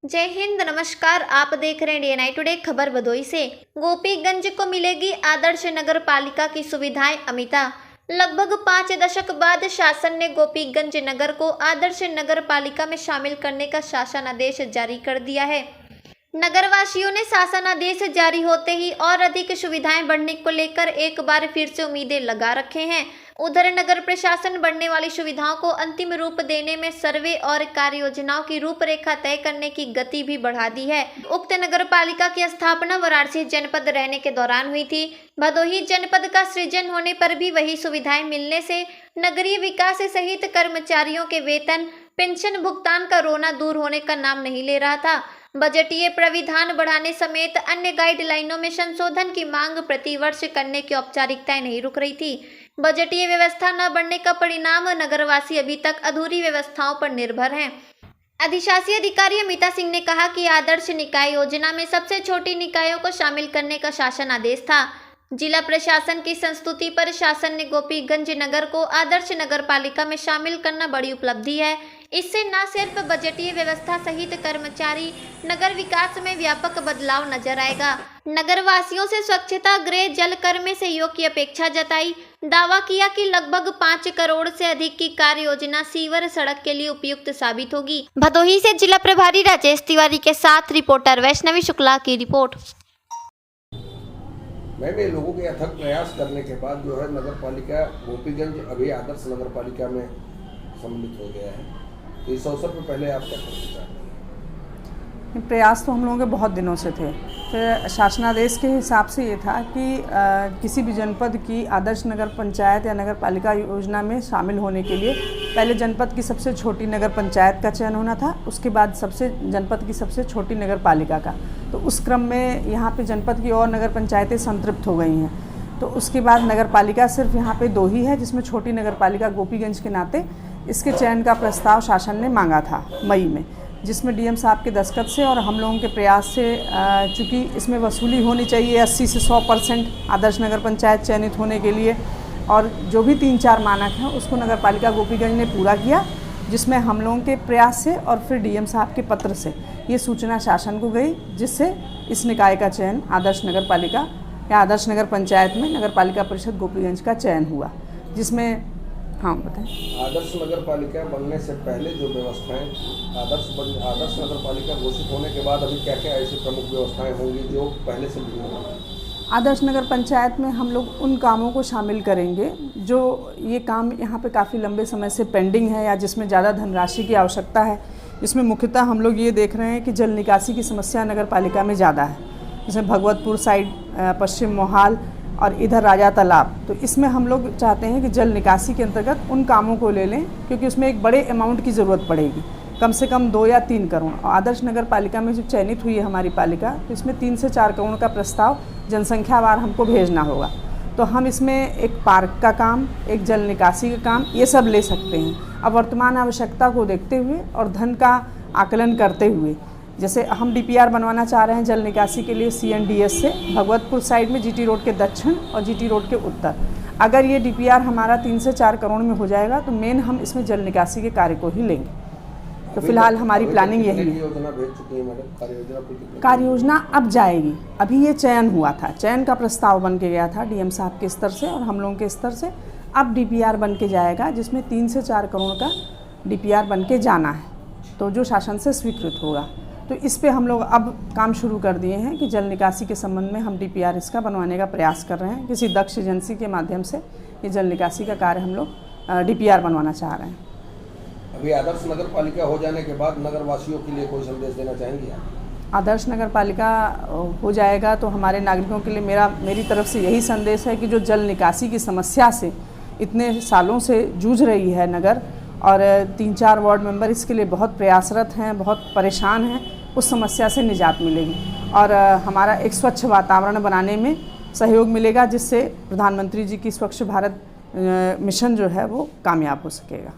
जय हिंद, नमस्कार। आप देख रहे हैं डीएनआई टुडे। खबर भदोही से। गोपीगंज को मिलेगी आदर्श नगर पालिका की सुविधाएं। अमिता। लगभग 5 दशक बाद शासन ने गोपीगंज नगर को आदर्श नगर पालिका में शामिल करने का शासन आदेश जारी कर दिया है। नगरवासियों ने शासन आदेश जारी होते ही और अधिक सुविधाएं बढ़ने को लेकर एक बार फिर से उम्मीदें लगा रखे हैं। उधर नगर प्रशासन बढ़ने वाली सुविधाओं को अंतिम रूप देने में सर्वे और कार्य योजनाओं की रूपरेखा तय करने की गति भी बढ़ा दी है। उक्त नगर पालिका की स्थापना वाराणसी जनपद रहने के दौरान हुई थी। भदोही जनपद का सृजन होने पर भी वही सुविधाएं मिलने से नगरीय विकास सहित कर्मचारियों के वेतन पेंशन भुगतान का रोना दूर होने का नाम नहीं ले रहा था। बजटीय प्राविधान बढ़ाने समेत अन्य गाइडलाइनों में संशोधन की मांग प्रतिवर्ष करने की औपचारिकताएं नहीं रुक रही थी। बजटीय व्यवस्था न बढ़ने का परिणाम नगरवासी अभी तक अधूरी व्यवस्थाओं पर निर्भर हैं। अधिशासी अधिकारी अमिता सिंह ने कहा कि आदर्श निकाय योजना में सबसे छोटी निकायों को शामिल करने का शासन आदेश था। जिला प्रशासन की संस्तुति पर शासन ने गोपीगंज नगर को आदर्श नगर पालिका में शामिल करना बड़ी उपलब्धि है। इससे न सिर्फ बजटीय व्यवस्था सहित कर्मचारी नगर विकास में व्यापक बदलाव नजर आएगा। नगरवासियों से स्वच्छता गृह जल कर में सहयोग की अपेक्षा जताई। दावा किया कि लगभग 5 करोड़ से अधिक की कार्य योजना सीवर सड़क के लिए उपयुक्त साबित होगी। भदोही से जिला प्रभारी राजेश तिवारी के साथ रिपोर्टर वैष्णवी शुक्ला की रिपोर्ट। मैंने लोगों के अथक प्रयास करने के बाद जो है नगर पालिका गोपीगंज अभी आदर्श नगर पालिका में सम्मिलित हो गया है। तो इस अवसर पर पहले आप क्या कहना चाहते हैं? प्रयास तो हम लोगों के बहुत दिनों से थे। फिर शासनादेश के हिसाब से ये था कि किसी भी जनपद की आदर्श नगर पंचायत या नगर पालिका योजना में शामिल होने के लिए पहले जनपद की सबसे छोटी नगर पंचायत का चयन होना था, उसके बाद जनपद की सबसे छोटी नगर पालिका का। तो उस क्रम में यहाँ पे जनपद की और नगर पंचायतें संतृप्त हो गई हैं। तो उसके बाद नगर पालिका सिर्फ यहाँ पे 2 ही है, जिसमें छोटी नगर पालिका गोपीगंज के नाते इसके चयन का प्रस्ताव शासन ने मांगा था मई में, जिसमें डीएम साहब के दस्तखत से और हम लोगों के प्रयास से चूँकि इसमें वसूली होनी चाहिए 80 से 100% आदर्श नगर पंचायत चयनित होने के लिए, और जो भी 3-4 मानक हैं उसको नगर पालिका गोपीगंज ने पूरा किया, जिसमें हम लोगों के प्रयास से और फिर डीएम साहब के पत्र से ये सूचना शासन को गई, जिससे इस निकाय का चयन आदर्श नगर पालिका या आदर्श नगर पंचायत में नगर पालिका परिषद गोपीगंज का चयन हुआ। जिसमें हाँ बताएं। आदर्श नगर पालिका बनने से पहले जो व्यवस्थाएं आदर्श नगर पालिका घोषित होने के बाद अभी क्या क्या ऐसी प्रमुख व्यवस्थाएं होंगी जो पहले से भिन्न होंगी? आदर्श नगर पंचायत में हम लोग उन कामों को शामिल करेंगे जो ये काम यहाँ पे काफ़ी लंबे समय से पेंडिंग है या जिसमें ज़्यादा धनराशि की आवश्यकता है। इसमें मुख्यतः हम लोग ये देख रहे हैं कि जल निकासी की समस्या नगर पालिका में ज़्यादा है, जिसमें भगवतपुर साइड, पश्चिम मोहाल और इधर राजा तालाब। तो इसमें हम लोग चाहते हैं कि जल निकासी के अंतर्गत उन कामों को ले लें, क्योंकि उसमें एक बड़े अमाउंट की ज़रूरत पड़ेगी, कम से कम 2 या 3 करोड़। और आदर्श नगर पालिका में जो चयनित हुई है हमारी पालिका, तो इसमें 3 से 4 करोड़ का प्रस्ताव जनसंख्या वार हमको भेजना होगा। तो हम इसमें एक पार्क का काम, एक जल निकासी का काम, ये सब ले सकते हैं। अब वर्तमान आवश्यकता को देखते हुए और धन का आकलन करते हुए, जैसे हम डीपीआर बनवाना चाह रहे हैं जल निकासी के लिए सीएनडीएस से भगवतपुर साइड में जीटी रोड के दक्षिण और जीटी रोड के उत्तर। अगर ये डीपीआर हमारा 3 से 4 करोड़ में हो जाएगा तो मेन हम इसमें जल निकासी के कार्य को ही लेंगे। तो फिलहाल हमारी प्लानिंग यही है। कार्य योजना अब जाएगी। अभी ये चयन हुआ था, चयन का प्रस्ताव बन के गया था डीएम साहब के स्तर से और हम लोगों के स्तर से। अब डीपीआर बन के जाएगा, जिसमें 3 से 4 करोड़ का डीपीआर बन के जाना है, तो जो शासन से स्वीकृत होगा। तो इस पे हम लोग अब काम शुरू कर दिए हैं कि जल निकासी के संबंध में हम डीपीआर इसका बनवाने का प्रयास कर रहे हैं। किसी दक्ष एजेंसी के माध्यम से ये जल निकासी का कार्य हम लोग डीपीआर बनवाना चाह रहे हैं। अभी आदर्श नगर पालिका हो जाने के बाद नगरवासियों के लिए कोई संदेश देना चाहेंगे आप? आदर्श नगर पालिका हो जाएगा तो हमारे नागरिकों के लिए मेरी तरफ से यही संदेश है कि जो जल निकासी की समस्या से इतने सालों से जूझ रही है नगर, और 3-4 वार्ड मेंबर इसके लिए बहुत प्रयासरत हैं, बहुत परेशान हैं, उस समस्या से निजात मिलेगी और हमारा एक स्वच्छ वातावरण बनाने में सहयोग मिलेगा, जिससे प्रधानमंत्री जी की स्वच्छ भारत मिशन जो है वो कामयाब हो सकेगा।